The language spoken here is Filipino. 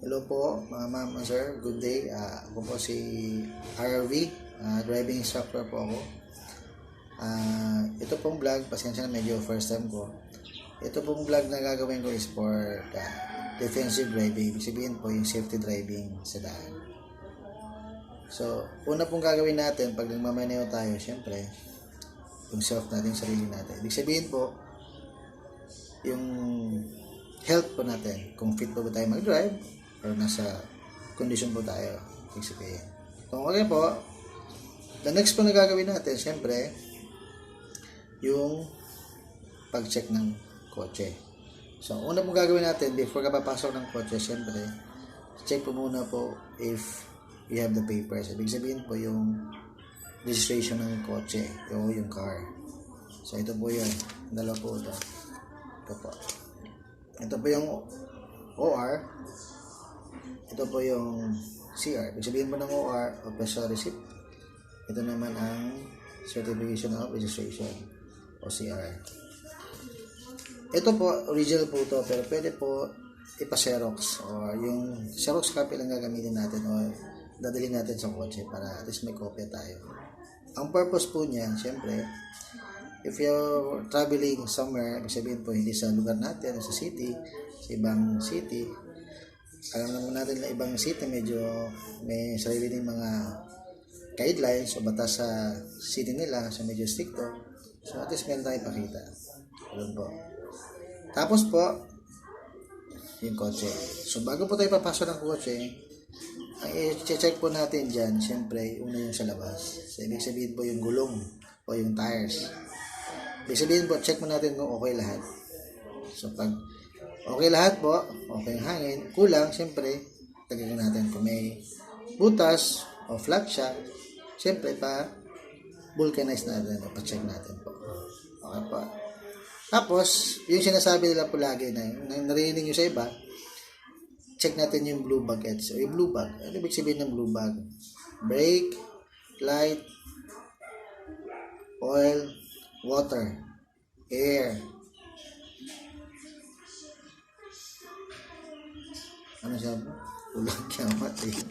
Hello po mga ma'am and sir, good day. Ako po si RV, driving instructor po ako. Ito pong vlog, pasensya na medyo first time ko. Ito pong vlog na gagawin ko is for defensive driving. Ibig sabihin po yung safety driving sa daan. So, una pong gagawin natin pag nagmamaneho tayo, syempre, yung self natin, sarili natin. Ibig sabihin po, yung health po natin, kung fit po ba tayo mag-drive or nasa condition po tayo, ibig sabihin. Kung okay po, the next po na gagawin natin, syempre, yung pag-check ng kotse. So, una po gagawin natin, before ka papasok ng kotse, syempre, check po muna po if you have the papers. Ibig sabihin po yung registration ng kotse, yung car. So, ito po yun. Dalawa po ito. Ito po. Ito po yung OR. Ito po yung CR. Ibig sabihin po ng OR, Official Receipt. Ito naman ang Certification of Registration o CR. Ito po, original po ito, pero pwede po ipa-xerox o yung xerox copy lang gagamitin natin o dadalhin natin sa kotse para at least may kopya tayo. Ang purpose po niyan, syempre, if you're traveling somewhere, ibig sabihin po hindi sa lugar natin, sa city, sa ibang city, alam naman natin na ibang city medyo may sarili ng mga guidelines o batas sa city nila, so medyo stricto. So at least meron tayong pakita. Alam po. Tapos po, yung kotse. So bago po tayo papasok ng kotse, ang i-check po natin dyan, syempre, una yung sa labas. So, ibig sabihin po yung gulong o yung tires. Ibig sabihin po, check mo natin kung okay lahat. So, pag okay lahat po, okay ang hangin, kulang, syempre, tagayin natin kung may butas o flat shock, syempre, vulcanize natin o pa-check natin po. Okay po. Tapos, yung sinasabi nila po lagi na narinig nyo sa iba, check natin yung blue bag heads. So, yung blue bag, ano ibig sabihin ng blue bag? Brake, light, oil, water, air. Ano sabi? Ulang kiamat eh.